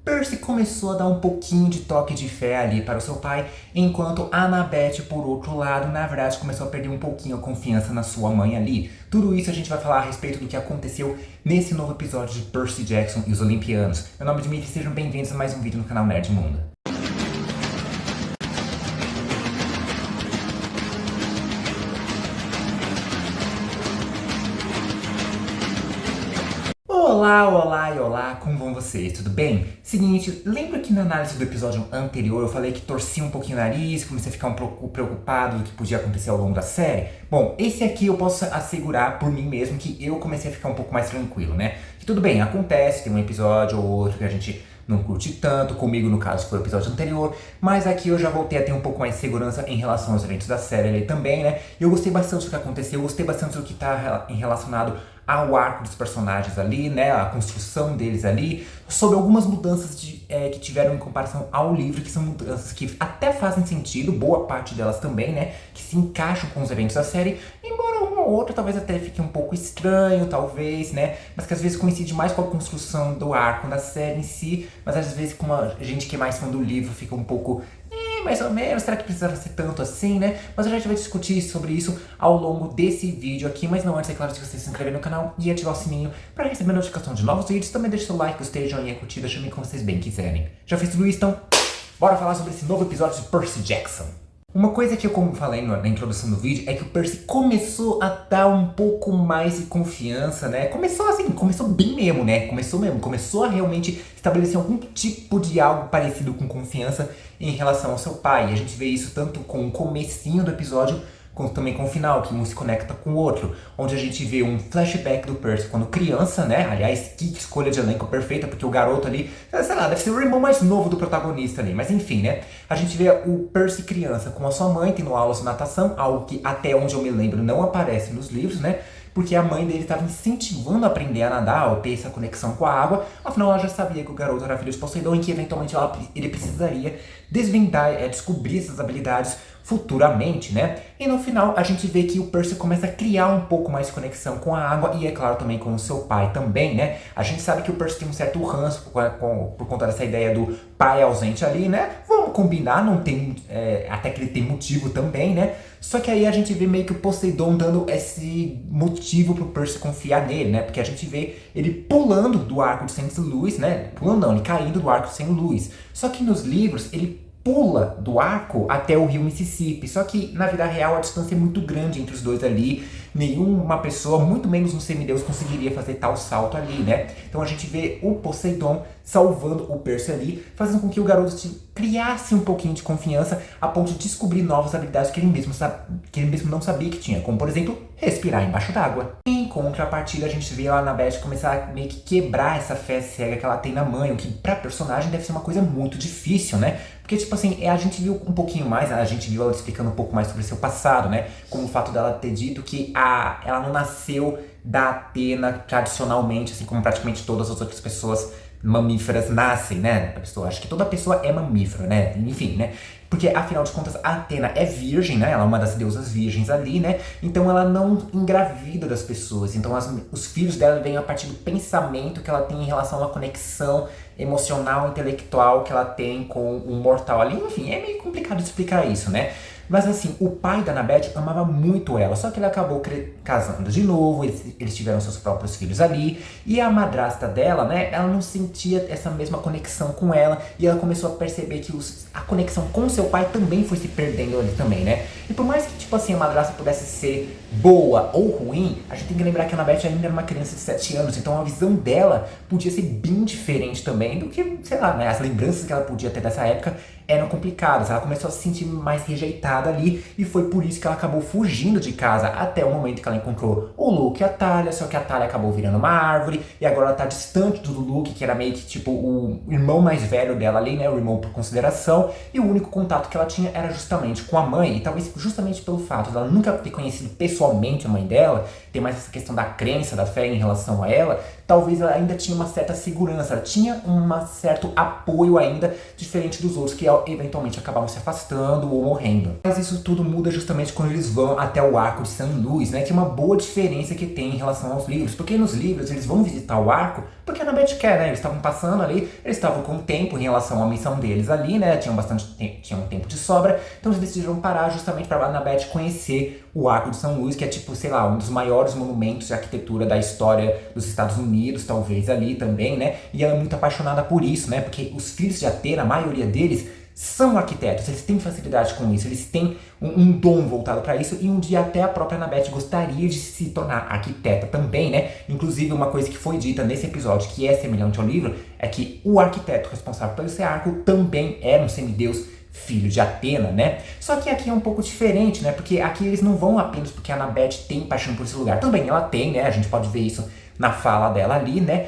Percy começou a dar um pouquinho de toque de fé ali para o seu pai, enquanto Annabeth, por outro lado, na verdade começou a perder um pouquinho a confiança na sua mãe ali. Tudo isso a gente vai falar a respeito do que aconteceu nesse novo episódio de Percy Jackson e os Olimpianos. Meu nome é Dmitry e sejam bem-vindos a mais um vídeo no canal Nerd Mundo. Olá, olá e olá, como vão vocês? Tudo bem? Seguinte, lembra que na análise do episódio anterior eu falei que torci um pouquinho o nariz, comecei a ficar um pouco preocupado do que podia acontecer ao longo da série? Bom, esse aqui eu posso assegurar por mim mesmo que eu comecei a ficar um pouco mais tranquilo, né? Que tudo bem, acontece, tem um episódio ou outro que a gente não curte tanto, comigo no caso foi o episódio anterior, mas aqui eu já voltei a ter um pouco mais de segurança em relação aos eventos da série ali também, né? Eu gostei bastante do que aconteceu, eu gostei bastante do que tá relacionado ao arco dos personagens ali, né, a construção deles ali, sobre algumas mudanças que tiveram em comparação ao livro, que são mudanças que até fazem sentido, boa parte delas também, né, que se encaixam com os eventos da série, embora um ou outro talvez até fique um pouco estranho, talvez, né, mas que às vezes coincide mais com a construção do arco da série em si, mas às vezes com a gente que é mais fã do livro fica um pouco mais ou menos, será que precisava ser tanto assim, né? Mas a gente vai discutir sobre isso ao longo desse vídeo aqui, mas não antes, é claro, de você se inscrever no canal e ativar o sininho para receber notificação de novos vídeos. Também deixa seu like, gostei, joinha, curtida, chame como vocês bem quiserem. Já fez tudo isso, então bora falar sobre esse novo episódio de Percy Jackson. Uma coisa que eu, como falei na introdução do vídeo, é que o Percy começou a dar um pouco mais de confiança, né? Começou assim, começou bem mesmo, né? Começou a realmente estabelecer algum tipo de algo parecido com confiança em relação ao seu pai. E a gente vê isso tanto com o comecinho do episódio, quanto também com o final, que um se conecta com o outro, onde a gente vê um flashback do Percy quando criança, né? Aliás, que escolha de elenco perfeita, porque o garoto ali, sei lá, deve ser o irmão mais novo do protagonista ali, mas enfim, né? A gente vê o Percy criança com a sua mãe tendo aulas de natação, algo que até onde eu me lembro não aparece nos livros, né? Porque a mãe dele estava incentivando a aprender a nadar, ou ter essa conexão com a água, afinal ela já sabia que o garoto era filho de Poseidon e que eventualmente ele precisaria desvendar, descobrir essas habilidades futuramente, né? E no final a gente vê que o Percy começa a criar um pouco mais de conexão com a água e é claro também com o seu pai também, né? A gente sabe que o Percy tem um certo ranço por conta dessa ideia do pai ausente ali, né? Vamos combinar, não tem, até que ele tem motivo também, né? Só que aí a gente vê meio que o Poseidon dando esse motivo pro Percy confiar nele, né? Porque a gente vê ele pulando do arco de St. Louis, né? Pulando não, ele caindo do arco de St. Louis. Só que nos livros ele pula do arco até o rio Mississippi. Só que na vida real a distância é muito grande entre os dois ali. Nenhuma pessoa, muito menos um semideus, conseguiria fazer tal salto ali, né? Então a gente vê o Poseidon salvando o Percy ali, fazendo com que o garoto criasse um pouquinho de confiança a ponto de descobrir novas habilidades que ele mesmo não sabia que tinha, como por exemplo, respirar embaixo d'água. Em contrapartida, a gente vê a Annabeth começar a meio que quebrar essa fé cega que ela tem na mãe, o que pra personagem deve ser uma coisa muito difícil, né? Porque, tipo assim, a gente viu um pouquinho mais, a gente viu ela explicando um pouco mais sobre seu passado, né? Como o fato dela ter dito que ela não nasceu da Atena tradicionalmente, assim como praticamente todas as outras pessoas mamíferas nascem, né? Acho que toda pessoa é mamífera, né? Enfim, né? Porque, afinal de contas, a Atena é virgem, né? Ela é uma das deusas virgens ali, né? Então ela não engravida das pessoas. Então os filhos dela vêm a partir do pensamento que ela tem em relação a uma conexão emocional, intelectual que ela tem com o mortal ali. Enfim, é meio complicado de explicar isso, né? Mas assim, o pai da Annabeth amava muito ela, só que ele acabou casando de novo, eles tiveram seus próprios filhos ali, e a madrasta dela, né, ela não sentia essa mesma conexão com ela, e ela começou a perceber que a conexão com seu pai também foi se perdendo ali também, né? E por mais que, tipo assim, a madrasta pudesse ser boa ou ruim, a gente tem que lembrar que a Annabeth ainda era uma criança de 7 anos, então a visão dela podia ser bem diferente também do que, sei lá, né, as lembranças que ela podia ter dessa época eram complicadas, ela começou a se sentir mais rejeitada ali e foi por isso que ela acabou fugindo de casa até o momento que ela encontrou o Luke e a Talia, só que a Talia acabou virando uma árvore e agora ela tá distante do Luke, que era meio que tipo o irmão mais velho dela ali, né, o irmão por consideração, e o único contato que ela tinha era justamente com a mãe, e talvez justamente pelo fato dela nunca ter conhecido pessoalmente a mãe dela, ter mais essa questão da crença, da fé em relação a ela, talvez ela ainda tinha uma certa segurança, ela tinha um certo apoio ainda, diferente dos outros que eventualmente acabavam se afastando ou morrendo. Mas isso tudo muda justamente quando eles vão até o arco de San Luis, né, que é uma boa diferença que tem em relação aos livros, porque nos livros eles vão visitar o arco porque a Annabeth quer, né, eles estavam passando ali, eles estavam com tempo em relação à missão deles ali, né, tinham um tempo de sobra, então eles decidiram parar justamente para a Annabeth conhecer o arco de São Luís, que é tipo, sei lá, um dos maiores monumentos de arquitetura da história dos Estados Unidos, talvez ali também, né, e ela é muito apaixonada por isso, né, porque os filhos de Atena, a maioria deles, são arquitetos, eles têm facilidade com isso, eles têm um dom voltado para isso, e um dia até a própria Annabeth gostaria de se tornar arquiteta também, né? Inclusive, uma coisa que foi dita nesse episódio, que é semelhante ao livro, é que o arquiteto responsável pelo esse arco também era um semideus filho de Atena, né? Só que aqui é um pouco diferente, né? Porque aqui eles não vão apenas porque a Annabeth tem paixão por esse lugar. Também ela tem, né? A gente pode ver isso na fala dela ali, né?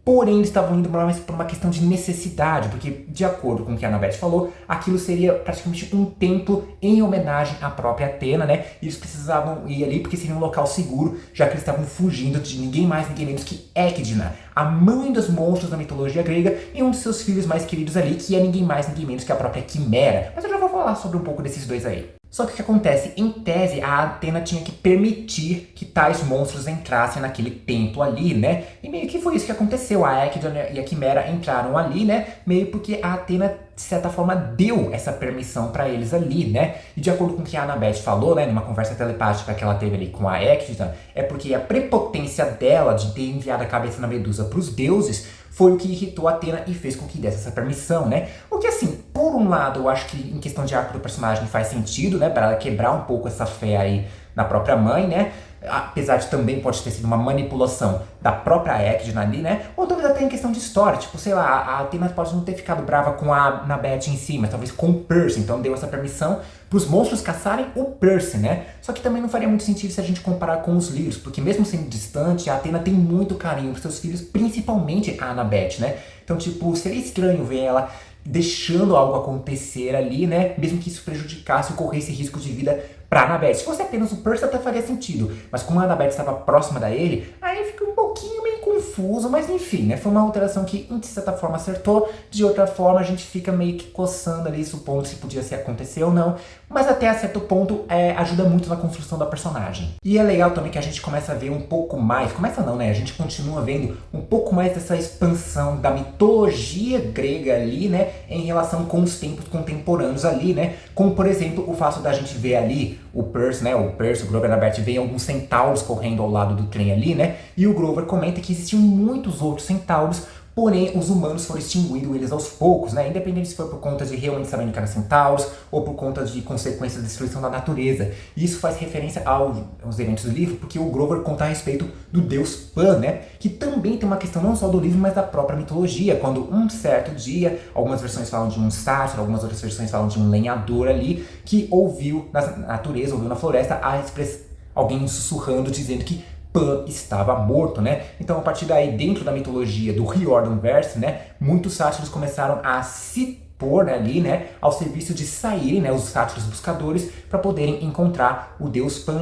Porém, eles estavam indo por uma questão de necessidade, porque, de acordo com o que a Annabeth falou, aquilo seria praticamente um templo em homenagem à própria Atena, né? E eles precisavam ir ali porque seria um local seguro, já que eles estavam fugindo de ninguém mais, ninguém menos que Ecdna, a mãe dos monstros da mitologia grega, e um dos seus filhos mais queridos ali, que é ninguém mais, ninguém menos que a própria Quimera. Mas eu já vou falar sobre um pouco desses dois aí. Só que o que acontece? Em tese, a Atena tinha que permitir que tais monstros entrassem naquele templo ali, né? E meio que foi isso que aconteceu. A Ecdna e a Quimera entraram ali, né? Meio porque a Atena, de certa forma, deu essa permissão para eles ali, né? E de acordo com o que a Annabeth falou, né? Numa conversa telepática que ela teve ali com a Ecdna, é porque a prepotência dela de ter enviado a cabeça da Medusa para os deuses foi o que irritou a Atena e fez com que desse essa permissão, né? O que, assim, por um lado, eu acho que em questão de arco do personagem faz sentido, né? Para ela quebrar um pouco essa fé aí na própria mãe, né? Apesar de também pode ter sido uma manipulação da própria Ecdna ali, né? Ou talvez até em questão de história, tipo, sei lá, a Atena pode não ter ficado brava com a Annabeth em si, mas talvez com o Percy, então deu essa permissão para os monstros caçarem o Percy, né? Só que também não faria muito sentido se a gente comparar com os livros, porque mesmo sendo distante, a Atena tem muito carinho por seus filhos, principalmente a Annabeth, né? Então, tipo, seria estranho ver ela deixando algo acontecer ali, né? Mesmo que isso prejudicasse ou corresse risco de vida pra Annabeth. Se fosse apenas o Percy até faria sentido, mas como a Annabeth estava próxima da ele, aí fica um pouquinho meio confuso, mas enfim, né? Foi uma alteração que de certa forma acertou, de outra forma a gente fica meio que coçando ali, supondo se podia se acontecer ou não, mas até a certo ponto ajuda muito na construção da personagem. E é legal também que a gente começa a ver um pouco mais, começa não, né? A gente continua vendo um pouco mais dessa expansão da mitologia grega ali, né? Em relação com os tempos contemporâneos ali, né? Como, por exemplo, o fato da gente ver ali o Percy, né? O Grover e a Annabeth veem alguns centauros correndo ao lado do trem ali, né? E o Grover comenta que existiam muitos outros centauros, porém os humanos foram extinguindo eles aos poucos, né? Independente se foi por conta de realmente saberem que eram centauros ou por conta de consequências da destruição da natureza. E isso faz referência aos eventos do livro, porque o Grover conta a respeito do deus Pan, né? Que também tem uma questão não só do livro, mas da própria mitologia. Quando um certo dia, algumas versões falam de um sátiro, algumas outras versões falam de um lenhador ali, que ouviu na natureza, ouviu na floresta, alguém sussurrando, dizendo que Pan estava morto, né? Então, a partir daí, dentro da mitologia do Riordanverse, né, muitos sátiros começaram a se pôr, né, ali, né, ao serviço de saírem, né, os sátiros buscadores, para poderem encontrar o deus Pan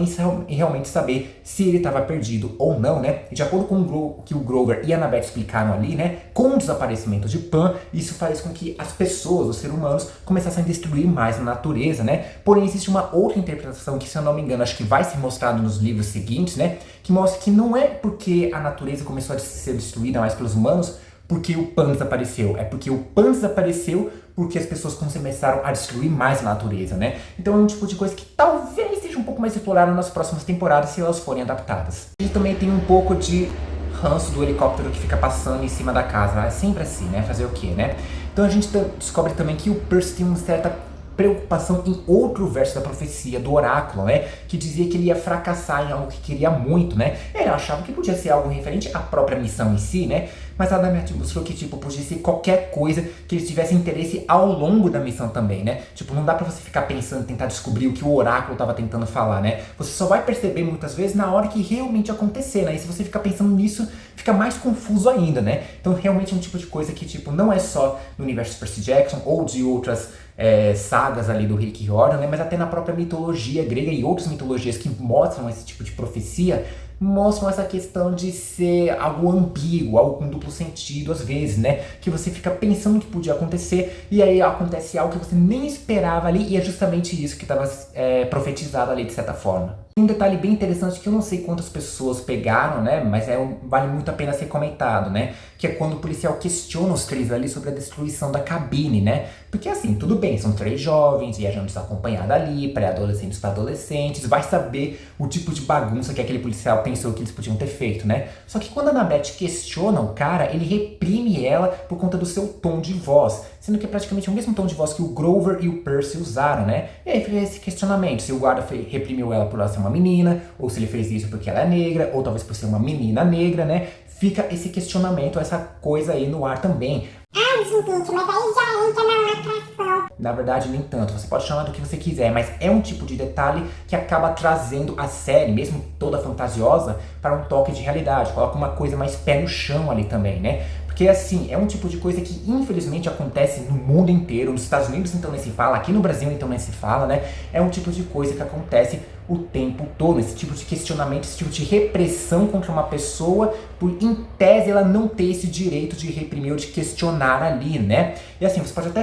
e realmente saber se ele estava perdido ou não, né? E de acordo com o que o Grover e a Annabeth explicaram ali, né, com o desaparecimento de Pan, isso faz com que as pessoas, os seres humanos, começassem a destruir mais a natureza, né? Porém, existe uma outra interpretação que, se eu não me engano, acho que vai ser mostrado nos livros seguintes, né, que mostra que não é porque a natureza começou a ser destruída mais pelos humanos, porque o Pan desapareceu. É porque o Pan desapareceu porque as pessoas começaram a destruir mais a natureza, né? Então é um tipo de coisa que talvez seja um pouco mais explorada nas próximas temporadas, se elas forem adaptadas. E também tem um pouco de ranço do helicóptero que fica passando em cima da casa. É sempre assim, né? Fazer o quê, né? Então a gente descobre também que o Percy tem uma certa preocupação em outro verso da profecia, do oráculo, né? Que dizia que ele ia fracassar em algo que queria muito, né? Ele achava que podia ser algo referente à própria missão em si, né? Mas a Annabeth mostrou que, tipo, podia ser qualquer coisa que ele tivesse interesse ao longo da missão também, né? Tipo, não dá pra você ficar pensando, tentar descobrir o que o oráculo tava tentando falar, né? Você só vai perceber muitas vezes na hora que realmente acontecer, né? E se você ficar pensando nisso, fica mais confuso ainda, né? Então, realmente é um tipo de coisa que, tipo, não é só no universo de Percy Jackson ou de outras sagas ali do Rick Riordan, né? Mas até na própria mitologia grega e outras mitologias que mostram esse tipo de profecia, mostram essa questão de ser algo ambíguo, algo com duplo sentido às vezes, né? Que você fica pensando que podia acontecer e aí acontece algo que você nem esperava ali e é justamente isso que estava profetizado ali de certa forma. Um detalhe bem interessante que eu não sei quantas pessoas pegaram, né, mas vale muito a pena ser comentado, né, que é quando o policial questiona os três ali sobre a destruição da cabine, né, porque assim, tudo bem, são três jovens viajando desacompanhados ali, pré-adolescentes para adolescentes, vai saber o tipo de bagunça que aquele policial pensou que eles podiam ter feito, né, só que quando a Annabeth questiona o cara, ele reprime ela por conta do seu tom de voz, sendo que é praticamente o mesmo tom de voz que o Grover e o Percy usaram, né, e aí fica esse questionamento, se o guarda reprimiu ela por ela ser uma menina, ou se ele fez isso porque ela é negra, ou talvez por ser uma menina negra, né? Fica esse questionamento, essa coisa aí no ar também. Ah, gente, mas aí já entra na lacração. Na verdade, nem tanto. Você pode chamar do que você quiser, mas é um tipo de detalhe que acaba trazendo a série, mesmo toda fantasiosa, para um toque de realidade. Coloca uma coisa mais pé no chão ali também, né? Porque assim, é um tipo de coisa que infelizmente acontece no mundo inteiro, nos Estados Unidos então nem se fala, aqui no Brasil então nem se fala, né? É um tipo de coisa que acontece o tempo todo, esse tipo de questionamento, esse tipo de repressão contra uma pessoa, por em tese ela não ter esse direito de reprimir ou de questionar ali, né? E assim, você pode até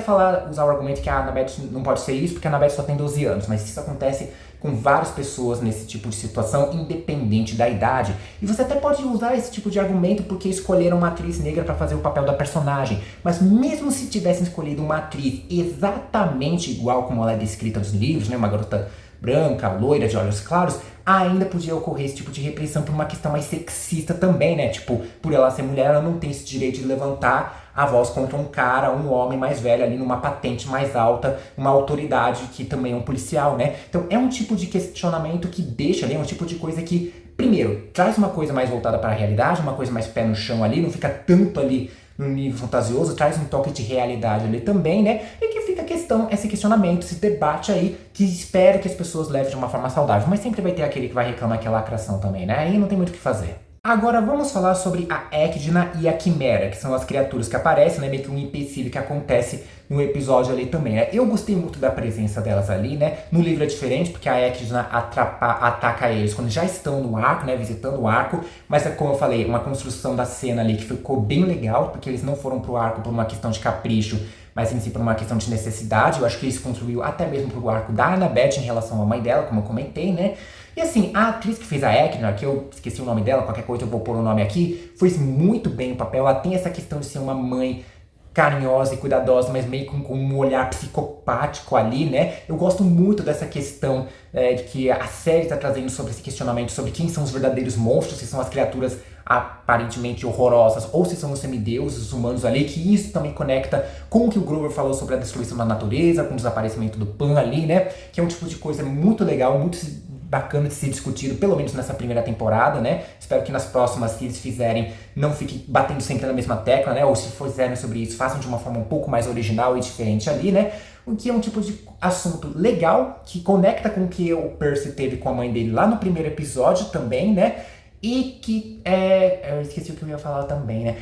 usar o argumento que a Annabeth não pode ser isso porque a Annabeth só tem 12 anos, mas isso acontece com várias pessoas nesse tipo de situação, independente da idade. E você até pode usar esse tipo de argumento porque escolheram uma atriz negra para fazer o papel da personagem. Mas mesmo se tivessem escolhido uma atriz exatamente igual como ela é descrita nos livros, né, uma garota branca, loira, de olhos claros, ainda podia ocorrer esse tipo de repressão por uma questão mais sexista também, né? Tipo, por ela ser mulher, ela não tem esse direito de levantar a voz contra um cara, um homem mais velho ali numa patente mais alta, uma autoridade que também é um policial, né? Então é um tipo de questionamento que deixa ali, é um tipo de coisa que, primeiro, traz uma coisa mais voltada para a realidade, uma coisa mais pé no chão ali, não fica tanto ali no nível fantasioso, traz um toque de realidade ali também, né? E que fica a questão, esse questionamento, esse debate aí, que espero que as pessoas levem de uma forma saudável, mas sempre vai ter aquele que vai reclamar que é lacração também, né? Aí não tem muito o que fazer. Agora vamos falar sobre a Echidna e a Quimera, que são as criaturas que aparecem, né, meio que um empecilho que acontece no episódio ali também, né? Eu gostei muito da presença delas ali, né? No livro é diferente, porque a Echidna ataca eles quando já estão no arco, né, visitando o arco, mas é como eu falei, uma construção da cena ali que ficou bem legal, porque eles não foram pro arco por uma questão de capricho, mas em si por uma questão de necessidade. Eu acho que isso contribuiu até mesmo pro arco da Annabeth em relação à mãe dela, como eu comentei, né? E assim, a atriz que fez a Echidna, que eu esqueci o nome dela, qualquer coisa eu vou pôr o nome aqui, fez muito bem o papel. Ela tem essa questão de ser uma mãe carinhosa e cuidadosa, mas meio com um olhar psicopático ali, né? Eu gosto muito dessa questão de que a série está trazendo sobre esse questionamento sobre quem são os verdadeiros monstros, se são as criaturas aparentemente horrorosas ou se são os semideuses, os humanos ali, que isso também conecta com o que o Grover falou sobre a destruição da natureza, com o desaparecimento do Pan ali, né? Que é um tipo de coisa muito legal, muito bacana de ser discutido, pelo menos nessa primeira temporada, né? Espero que nas próximas, se eles fizerem, não fiquem batendo sempre na mesma tecla, né? Ou se fizerem sobre isso, façam de uma forma um pouco mais original e diferente ali, né? O que é um tipo de assunto legal, que conecta com o que o Percy teve com a mãe dele lá no primeiro episódio também, né? E que eu esqueci o que eu ia falar também, né?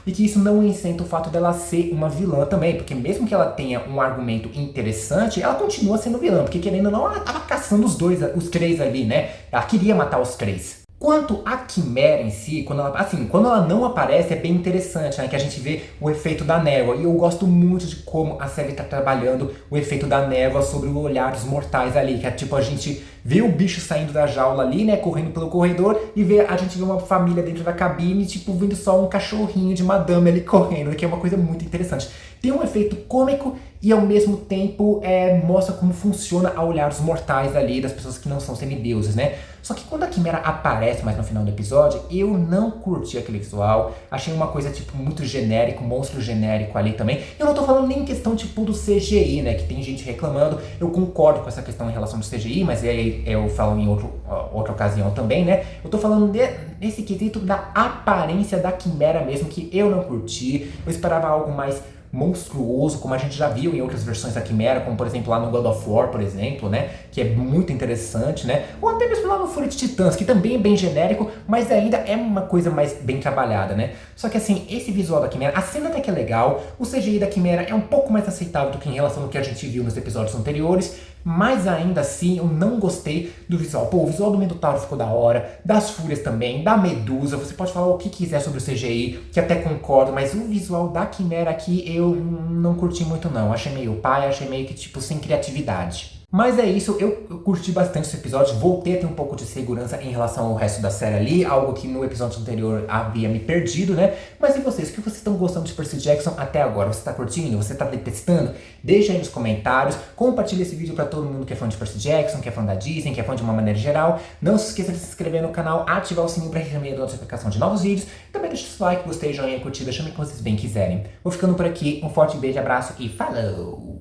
E que isso não isenta o fato dela ser uma vilã também, porque mesmo que ela tenha um argumento interessante, ela continua sendo vilã, porque querendo ou não, ela tava caçando os três ali, né? Ela queria matar os três. Quanto à Quimera em si, quando ela não aparece, é bem interessante, né? Que a gente vê o efeito da névoa. E eu gosto muito de como a série tá trabalhando o efeito da névoa sobre o olhar dos mortais ali. Que é tipo, a gente vê o bicho saindo da jaula ali, né? Correndo pelo corredor. E a gente vê uma família dentro da cabine, tipo, vendo só um cachorrinho de madame ali correndo. Que é uma coisa muito interessante. Tem um efeito cômico e ao mesmo tempo mostra como funciona ao olhar dos mortais ali, das pessoas que não são semideuses, né? Só que quando a Quimera aparece mais no final do episódio, eu não curti aquele visual. Achei uma coisa, tipo, muito genérico, monstro genérico ali também. Eu não tô falando nem em questão, tipo, do CGI, né? Que tem gente reclamando. Eu concordo com essa questão em relação ao CGI, mas aí eu falo em outra ocasião também, né? Eu tô falando desse quesito da aparência da Quimera mesmo, que eu não curti. Eu esperava algo mais monstruoso, como a gente já viu em outras versões da Quimera, como por exemplo lá no God of War, por exemplo, né, que é muito interessante, né, ou até mesmo lá no Fúria de Titãs, que também é bem genérico, mas ainda é uma coisa mais bem trabalhada, né. Só que assim, esse visual da Quimera, a cena até que é legal, o CGI da Quimera é um pouco mais aceitável do que em relação ao que a gente viu nos episódios anteriores, Mas ainda assim eu não gostei do visual. Pô, o visual do Minotauro ficou da hora, das Fúrias também, da Medusa, você pode falar o que quiser sobre o CGI, que até concordo, mas o visual da Quimera aqui eu não curti muito não, achei meio pai, achei meio que tipo sem criatividade. Mas é isso, eu curti bastante esse episódio, voltei a ter um pouco de segurança em relação ao resto da série ali, algo que no episódio anterior havia me perdido, né? Mas e vocês, o que vocês estão gostando de Percy Jackson até agora? Você tá curtindo? Você tá detestando? Deixa aí nos comentários, compartilha esse vídeo pra todo mundo que é fã de Percy Jackson, que é fã da Disney, que é fã de uma maneira geral. Não se esqueça de se inscrever no canal, ativar o sininho pra receber a notificação de novos vídeos. Também deixa o seu like, gostei, joinha, curtida, chame o que vocês bem quiserem. Vou ficando por aqui, um forte beijo, abraço e falou!